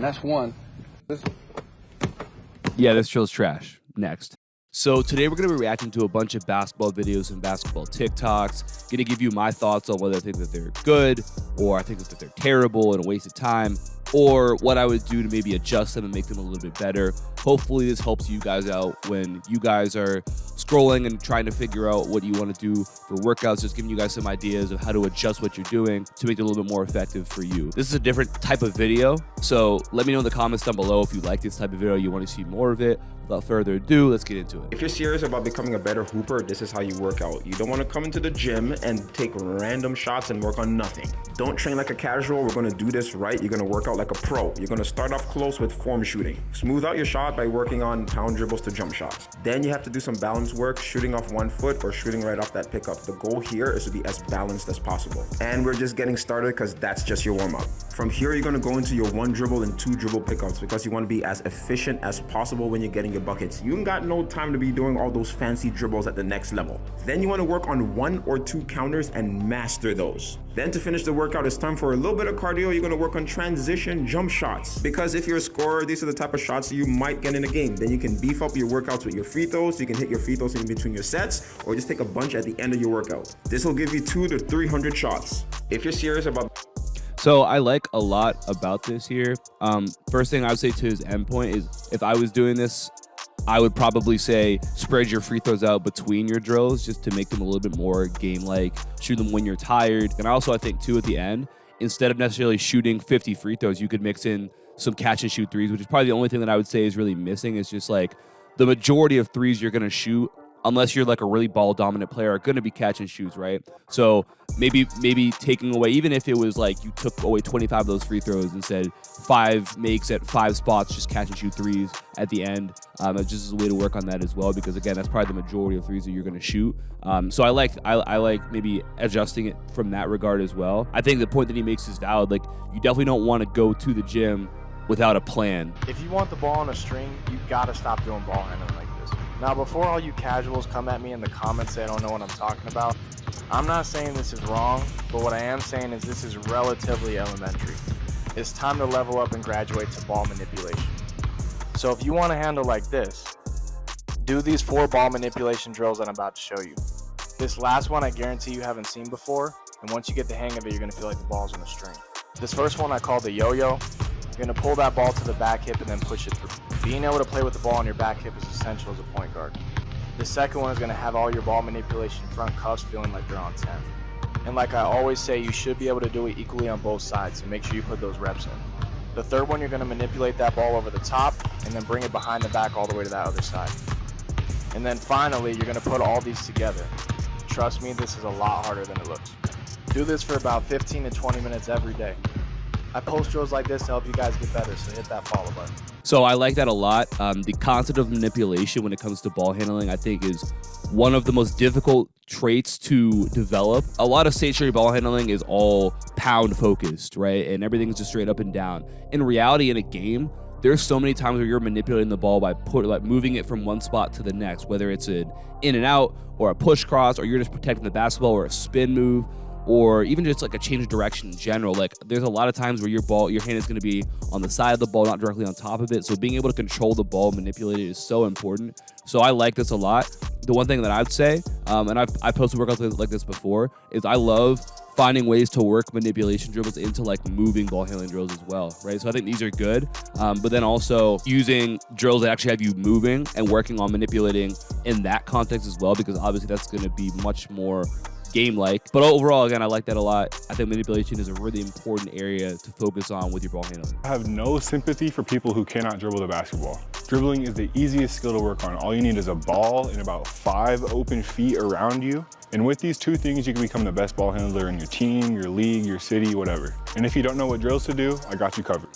That's one. Yeah, this drill's trash. Next. So today we're going to be reacting to a bunch of basketball videos and basketball TikToks. Going to give you my thoughts on whether I think that they're good, or I think that they're terrible and a waste of time, or what I would do to maybe adjust them and make them a little bit better. Hopefully this helps you guys out when you guys are scrolling and trying to figure out what you want to do for workouts, just giving you guys some ideas of how to adjust what you're doing to make it a little bit more effective for you. This is a different type of video, so let me know in the comments down below if you like this type of video, you want to see more of it. Without further ado, let's get into it. If you're serious about becoming a better hooper, this is how you work out. You don't want to come into the gym and take random shots and work on nothing. Don't train like a casual. We're going to do this right. You're going to work out like a pro. You're going to start off close with form shooting. Smooth out your shot by working on pound dribbles to jump shots. Then you have to do some balance work, shooting off 1 foot or shooting right off that pickup. The goal here is to be as balanced as possible. And we're just getting started because that's just your warm up. From here, you're going to go into your 1 dribble and 2 dribble pickups because you want to be as efficient as possible when you're getting your buckets. You ain't got no time to be doing all those fancy dribbles at the next level. Then you want to work on 1 or 2 counters and master those. Then to finish the workout, it's time for a little bit of cardio. You're going to work on transition jump shots. Because if you're a scorer, these are the type of shots you might get in a game. Then you can beef up your workouts with your free throws. You can hit your free throws in between your sets, or just take a bunch at the end of your workout. This will give you 200 to 300 shots. If you're serious about... So I like a lot about this here. First thing I would say to his endpoint is, if I was doing this, I would probably say spread your free throws out between your drills just to make them a little bit more game-like. Shoot them when you're tired. And also I think too at the end, instead of necessarily shooting 50 free throws, you could mix in some catch and shoot threes, which is probably the only thing that I would say is really missing. Is just like the majority of threes you're going to shoot, unless you're like a really ball dominant player, are going to be catch and shoots, right? So maybe taking away, even if it was like you took away 25 of those free throws and said 5 makes at 5 spots, just catch and shoot threes at the end. It's just a way to work on that as well, because again, that's probably the majority of threes that you're going to shoot. So I like maybe adjusting it from that regard as well. I think the point that he makes is valid. Like, you definitely don't want to go to the gym without a plan. If you want the ball on a string, you got to stop doing ball handling like this. Now, before all you casuals come at me in the comments say I don't know what I'm talking about, I'm not saying this is wrong, but what I am saying is this is relatively elementary. It's time to level up and graduate to ball manipulation. So if you want to handle like this, do these 4 ball manipulation drills that I'm about to show you. This last one I guarantee you haven't seen before, and once you get the hang of it, you're going to feel like the ball's on a string. This first one I call the yo-yo. You're going to pull that ball to the back hip and then push it through. Being able to play with the ball on your back hip is essential as a point guard. The second one is going to have all your ball manipulation front cuffs feeling like they're on 10. And like I always say, you should be able to do it equally on both sides, so make sure you put those reps in. The third one, you're going to manipulate that ball over the top and then bring it behind the back all the way to that other side. And then finally, you're going to put all these together. Trust me, this is a lot harder than it looks. Do this for about 15 to 20 minutes every day. I post drills like this to help you guys get better, so hit that follow button. So I like that a lot. The concept of manipulation when it comes to ball handling, I think, is one of the most difficult traits to develop. A lot of stationary ball handling is all pound focused, right? And everything's just straight up and down. In reality, in a game, there's so many times where you're manipulating the ball by moving it from one spot to the next, whether it's an in and out or a push cross, or you're just protecting the basketball, or a spin move, or even just like a change of direction in general. Like, there's a lot of times where your hand is going to be on the side of the ball, not directly on top of it. So being able to control the ball, manipulate it, is so important. So I like this a lot. The one thing that I'd say, and I've posted workouts like this before, is I love finding ways to work manipulation dribbles into like moving ball handling drills as well, right? So I think these are good, but then also using drills that actually have you moving and working on manipulating in that context as well, because obviously that's going to be much more game-like. But overall, again, I like that a lot. I think manipulation is a really important area to focus on with your ball handling. I have no sympathy for people who cannot dribble the basketball. Dribbling is the easiest skill to work on. All you need is a ball and about 5 open feet around you. And with these 2 things, you can become the best ball handler in your team, your league, your city, whatever. And if you don't know what drills to do, I got you covered.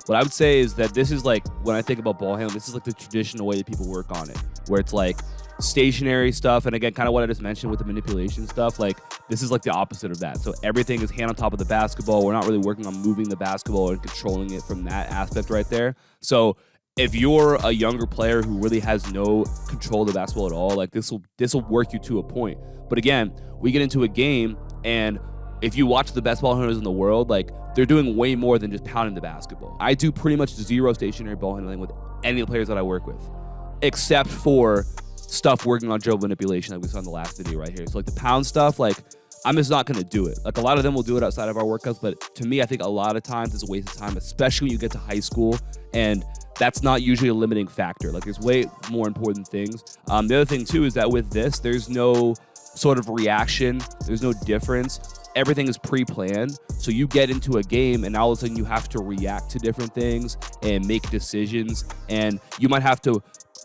What I would say is that this is like, when I think about ball handling, this is like the traditional way that people work on it, where it's like stationary stuff, and again, kind of what I just mentioned with the manipulation stuff, like this is like the opposite of that. So everything is hand on top of the basketball. We're not really working on moving the basketball and controlling it from that aspect right there. So if you're a younger player who really has no control of the basketball at all, like this will work you to a point. But again, we get into a game, and if you watch the best ball handlers in the world, like they're doing way more than just pounding the basketball. I do pretty much zero stationary ball handling with any of the players that I work with, except for stuff working on dribble manipulation like we saw in the last video right here. So like the pound stuff, like I'm just not going to do it. Like a lot of them will do it outside of our workouts, but to me, I think a lot of times it's a waste of time, especially when you get to high school, and that's not usually a limiting factor. Like there's way more important things. The other thing too is that with this, there's no sort of reaction. There's no difference. Everything is pre-planned. So you get into a game and all of a sudden you have to react to different things and make decisions. And you might have to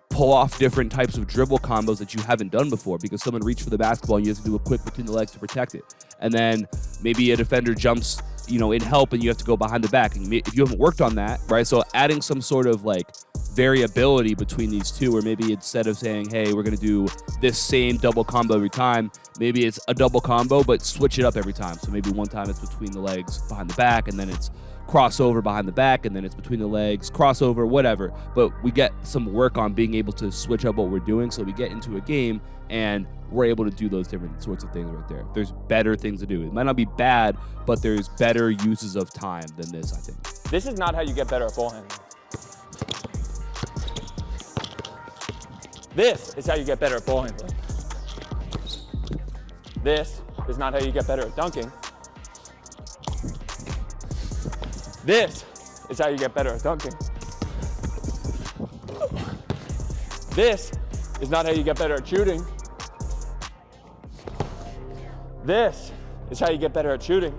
pull off different types of dribble combos that you haven't done before because someone reached for the basketball and you have to do a quick between the legs to protect it. And then maybe a defender jumps, in help and you have to go behind the back. And if you haven't worked on that, right? So adding some sort of like variability between these two, or maybe instead of saying, hey, we're going to do this same double combo every time, maybe it's a double combo, but switch it up every time. So maybe one time it's between the legs behind the back, and then it's crossover behind the back, and then it's between the legs, crossover, whatever. But we get some work on being able to switch up what we're doing so we get into a game and we're able to do those different sorts of things right there. There's better things to do. It might not be bad, but there's better uses of time than this, I think. This is not how you get better at ball handling. This is how you get better at ball handling. This is not how you get better at dunking. This is how you get better at dunking. This is not how you get better at shooting. This is how you get better at shooting.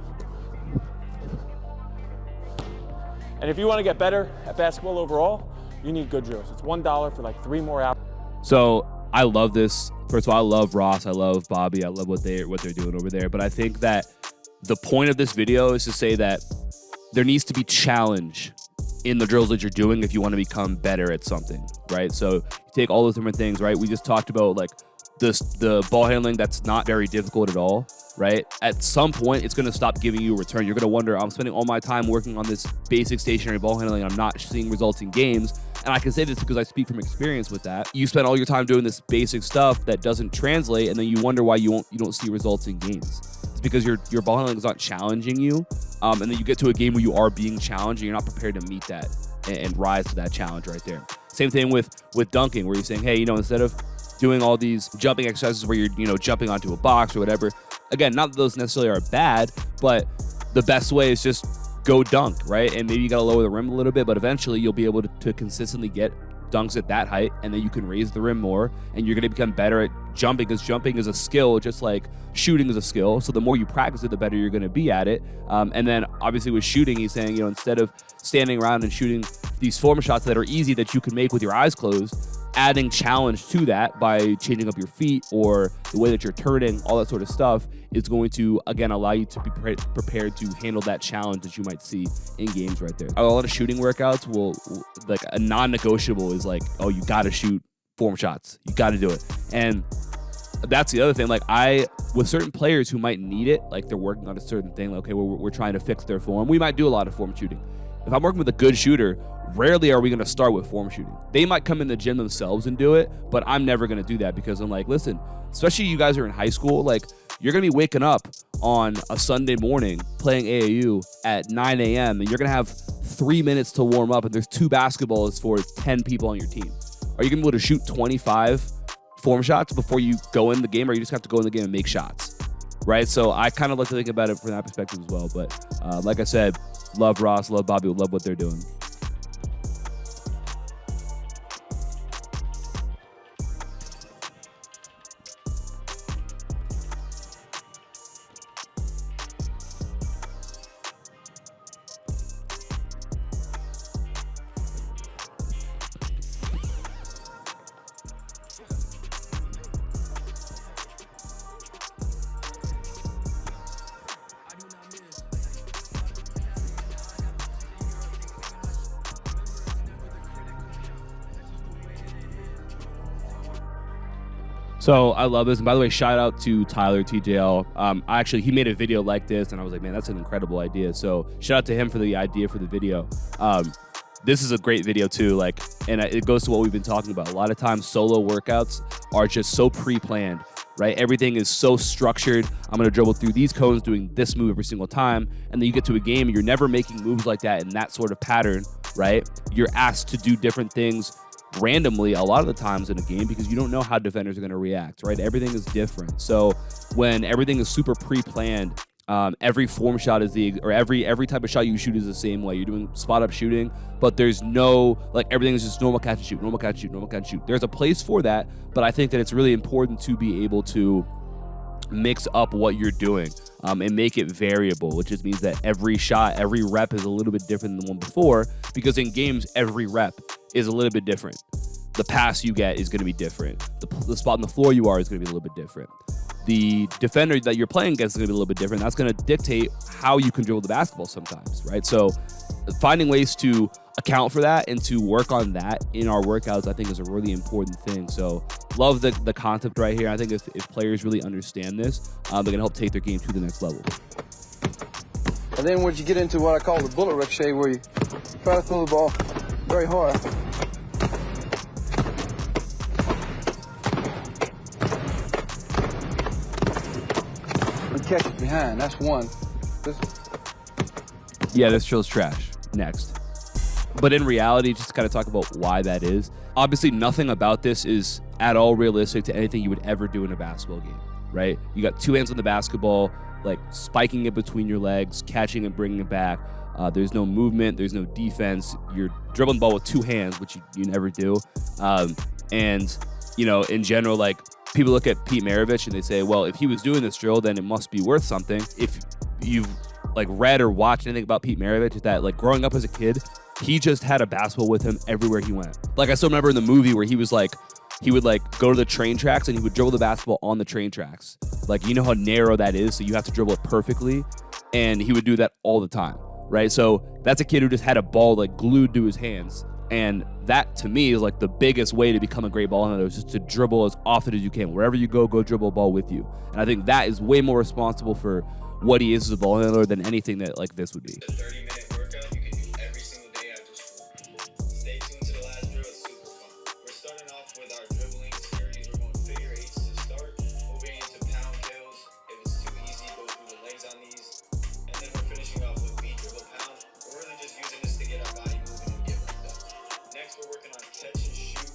And if you want to get better at basketball overall, you need good drills. It's $1 for like 3 more hours. So I love this. First of all, I love Ross. I love Bobby. I love what they're doing over there. But I think that the point of this video is to say that there needs to be challenge in the drills that you're doing if you want to become better at something, right? So you take all those different things, right? We just talked about like the ball handling that's not very difficult at all, right? At some point, it's going to stop giving you a return. You're going to wonder, I'm spending all my time working on this basic stationary ball handling and I'm not seeing results in games. And I can say this because I speak from experience with that. You spend all your time doing this basic stuff that doesn't translate, and then you wonder why you don't see results in games. It's because your ball handling is not challenging you, and then you get to a game where you are being challenged and you're not prepared to meet that and rise to that challenge right there. Same thing with dunking, where you're saying, hey, instead of doing all these jumping exercises where you're jumping onto a box or whatever, again, not that those necessarily are bad, but the best way is just go dunk, right? And maybe you got to lower the rim a little bit, but eventually you'll be able to consistently get dunks at that height, and then you can raise the rim more, and you're going to become better at jumping, because jumping is a skill just like shooting is a skill. So the more you practice it, the better you're going to be at it. And then obviously with shooting, he's saying, instead of standing around and shooting these form shots that are easy that you can make with your eyes closed, adding challenge to that by changing up your feet or the way that you're turning, all that sort of stuff is going to, again, allow you to be prepared to handle that challenge that you might see in games right there. A lot of shooting workouts will, like a non-negotiable is like, oh, you got to shoot form shots. You got to do it. And that's the other thing. Like with certain players who might need it, like they're working on a certain thing, like, okay, we're trying to fix their form. We might do a lot of form shooting. If I'm working with a good shooter, rarely are we going to start with form shooting. They might come in the gym themselves and do it, but I'm never going to do that because I'm like, listen, especially you guys are in high school, like you're going to be waking up on a Sunday morning playing AAU at 9 a.m. and you're going to have 3 minutes to warm up and there's 2 basketballs for 10 people on your team. Are you going to be able to shoot 25 form shots before you go in the game, or you just have to go in the game and make shots, right? So I kind of like to think about it from that perspective as well. But like I said, love Ross, love Bobby, love what they're doing. So I love this. And by the way, shout out to Tyler TJL. He made a video like this, and I was like, man, that's an incredible idea. So shout out to him for the idea for the video. This is a great video too. And it goes to what we've been talking about. A lot of times solo workouts are just so pre-planned, right? Everything is so structured. I'm going to dribble through these cones doing this move every single time. And then you get to a game and you're never making moves like that in that sort of pattern, right? You're asked to do different things randomly a lot of the times in a game because you don't know how defenders are going to react, right? Everything is different. So when everything is super pre-planned, every form shot is every type of shot you shoot is the same way. You're doing spot up shooting, but there's no, everything is just normal catch and shoot, normal catch and shoot, normal catch and shoot. There's a place for that, but I think that it's really important to be able to mix up what you're doing and make it variable, which just means that every shot, every rep is a little bit different than the one before, because in games, every rep is a little bit different. The pass you get is going to be different. The spot on the floor you are is going to be a little bit different. The defender that you're playing against is going to be a little bit different. That's going to dictate how you can dribble the basketball sometimes, right? So finding ways to account for that and to work on that in our workouts, I think, is a really important thing. So love the concept right here. I think if players really understand this, they're going to help take their game to the next level. And then once you get into what I call the bullet ricochet, where you try to throw the ball very hard. And catch it behind, that's one. This drill's trash. Next. But in reality, just to kind of talk about why that is, obviously nothing about this is at all realistic to anything you would ever do in a basketball game, right? You got two hands on the basketball, spiking it between your legs, catching and bringing it back. There's no movement, there's no defense. You're dribbling the ball with two hands, which you never do. And in general, people look at Pete Maravich and they say, well, if he was doing this drill, then it must be worth something. If you've read or watched anything about Pete Maravich, is that growing up as a kid, he just had a basketball with him everywhere he went. I still remember in the movie where he was he would go to the train tracks and he would dribble the basketball on the train tracks. You know how narrow that is, so you have to dribble it perfectly. And he would do that all the time, right? So that's a kid who just had a ball glued to his hands. And that to me is the biggest way to become a great ball handler, is just to dribble as often as you can. Wherever you go dribble a ball with you. And I think that is way more responsible for what he is as a ball handler than anything that this would be. A 30-minute workout you can do every single day after school. Stay tuned to the last drill, it's super fun. We're starting off with our dribbling series. We're going figure eights to start, moving into pound kills. If it's too easy, go through the legs on these. And then we're finishing off with beat dribble pound. We're really just using this to get our body moving and get worked up. Next, we're working on catch and shoot.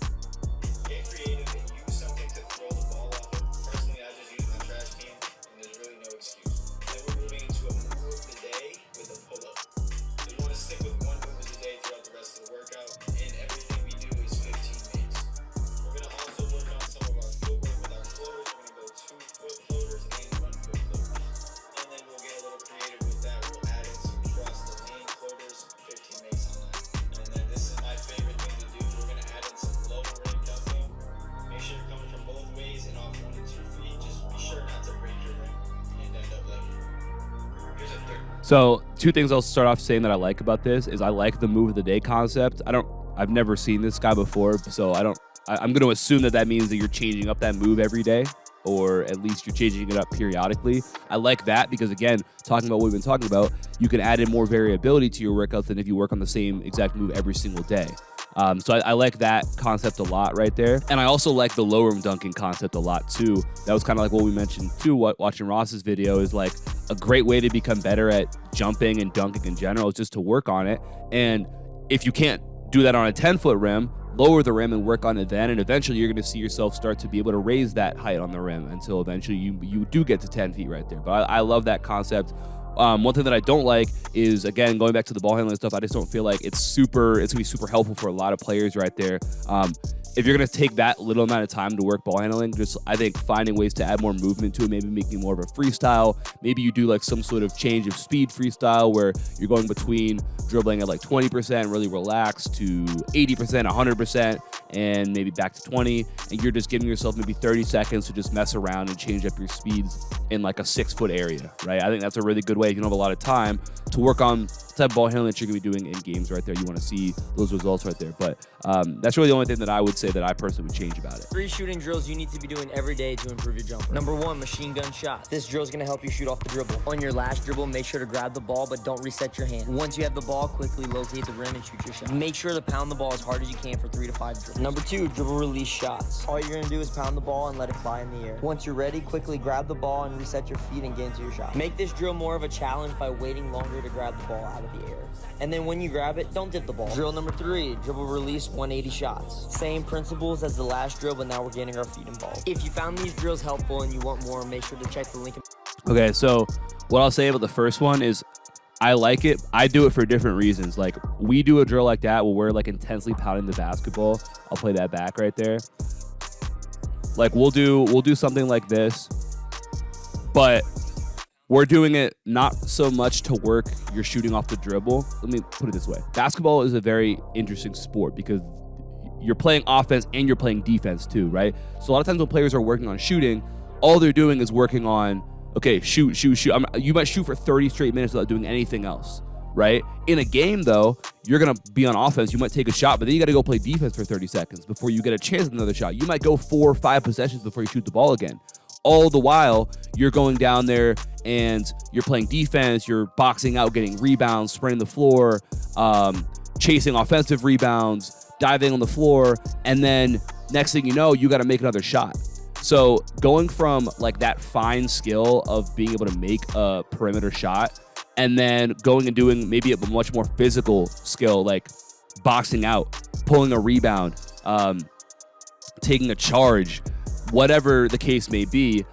Get creative and use something to throw the ball off of. Personally, I just use my trash can, and there's really no excuse. Then we're moving into a move of the day with a pull-up. So you want to stick with one move of the day throughout the rest of the workout, and everything we do is 15 minutes. We're going to also work on some of our footwork with our floaters. We're going to go 2-foot floaters and 1-foot floaters. And then we'll get a little creative with that. We'll add in some cross the lane floaters, 15 makes on that. And then this is my favorite thing to do. We're going to add in some low rim dumping. Make sure you're coming from both ways and off 1 to 2 feet. Just be sure not to break your rim and end up here's a third. So two things I'll start off saying that I like about this is I like the move of the day concept. I've never seen this guy before, so I'm going to assume that means that you're changing up that move every day, or at least you're changing it up periodically. I like that because, again, talking about what we've been talking about, you can add in more variability to your workouts than if you work on the same exact move every single day. So I like that concept a lot right there. And I also like the low rim dunking concept a lot too. That was kind of what we mentioned too, watching Ross's video is a great way to become better at jumping and dunking in general is just to work on it. And if you can't do that on a 10-foot rim, lower the rim and work on it then, and eventually you're going to see yourself start to be able to raise that height on the rim until eventually you do get to 10 feet right there. But I love that concept. One thing that I don't like is, again, going back to the ball handling stuff, I just don't feel like it's going to be super helpful for a lot of players right there. If you're going to take that little amount of time to work ball handling, just I think finding ways to add more movement to it, maybe making more of a freestyle. Maybe you do some sort of change of speed freestyle where you're going between dribbling at 20%, really relaxed, to 80%, 100%, and maybe back to 20, and you're just giving yourself maybe 30 seconds to just mess around and change up your speeds in a 6-foot area, right? I think that's a really good way, if you don't have a lot of time, to work on the type of ball handling that you're going to be doing in games right there. You want to see those results right there. But that's really the only thing that I would say that I personally would change about it. 3 shooting drills you need to be doing every day to improve your jumper. Number 1, machine gun shot. This drill is going to help you shoot off the dribble. On your last dribble, make sure to grab the ball, but don't reset your hand. Once you have the ball, quickly locate the rim and shoot your shot. Make sure to pound the ball as hard as you can for 3 to 5 dribbles. Number 2, dribble release shots. All you're going to do is pound the ball and let it fly in the air. Once you're ready, quickly grab the ball and reset your feet and get into your shot. Make this drill more of a challenge by waiting longer to grab the ball out of the air. And then when you grab it, don't dip the ball. Drill number 3, dribble release 180 shots. Same principles as the last drill, but now we're getting our feet involved. If you found these drills helpful and you want more, make sure to check the link. Okay, so what I'll say about the first one is I like it. I do it for different reasons. Like, we do a drill like that where we're like intensely pounding the basketball. I'll play that back right there. Like, we'll do something like this, but we're doing it not so much to work your shooting off the dribble. Let me put it this way. Basketball is a very interesting sport because you're playing offense and you're playing defense too, right? So a lot of times when players are working on shooting, all they're doing is working on, okay, shoot. You might shoot for 30 straight minutes without doing anything else, right? In a game, though, you're going to be on offense. You might take a shot, but then you got to go play defense for 30 seconds before you get a chance at another shot. You might go 4 or 5 possessions before you shoot the ball again. All the while, you're going down there and you're playing defense, you're boxing out, getting rebounds, spraying the floor, chasing offensive rebounds, diving on the floor, and then next thing you know, you got to make another shot. So going from like that fine skill of being able to make a perimeter shot and then going and doing maybe a much more physical skill like boxing out, pulling a rebound, taking a charge, whatever the case may be,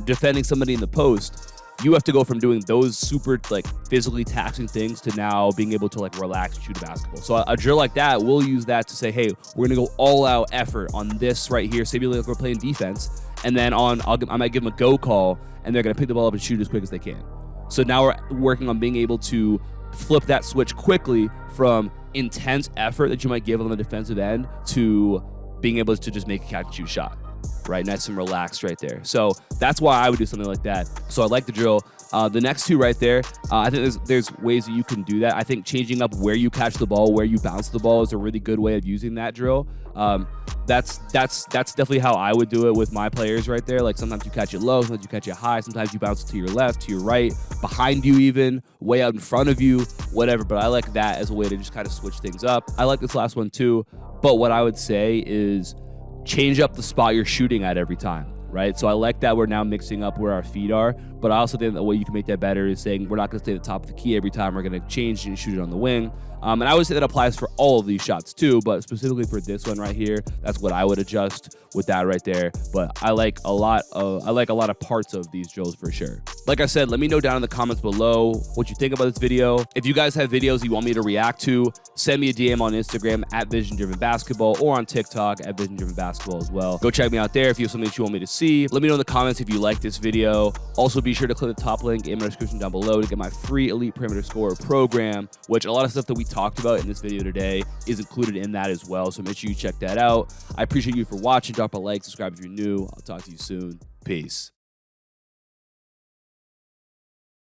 defending somebody in the post, you have to go from doing those super like physically taxing things to now being able to like relax and shoot a basketball. So a drill like that, we'll use that to say, hey, we're gonna go all out effort on this right here. Say like we're playing defense, and then I might give them a go call, and they're gonna pick the ball up and shoot as quick as they can. So now we're working on being able to flip that switch quickly from intense effort that you might give on the defensive end to being able to just make a catch and shoot shot. Right, nice and relaxed right there. So that's why I would do something like that. So I like the drill. The next two right there, I think there's ways that you can do that. I think changing up where you catch the ball, where you bounce the ball is a really good way of using that drill. That's definitely how I would do it with my players right there. Like sometimes you catch it low, sometimes you catch it high, sometimes you bounce it to your left, to your right, behind you even, way out in front of you, whatever. But I like that as a way to just kind of switch things up. I like this last one too. But what I would say is change up the spot you're shooting at every time, right? So I like that we're now mixing up where our feet are, but I also think the way you can make that better is saying we're not going to stay at the top of the key every time. We're going to change and shoot it on the wing. And I would say that applies for all of these shots too, but specifically for this one right here, that's what I would adjust with that right there. But I like a lot of parts of these drills for sure. Like I said, let me know down in the comments below what you think about this video. If you guys have videos you want me to react to, send me a DM on Instagram at Vision Driven Basketball or on TikTok at Vision Driven Basketball as well. Go check me out there if you have something that you want me to see. Let me know in the comments if you like this video. Also, be sure to click the top link in my description down below to get my free Elite Perimeter Scorer program, which a lot of stuff that we talked about in this video today is included in that as well. So make sure you check that out. I appreciate you for watching. Drop a like, subscribe if you're new. I'll talk to you soon. Peace.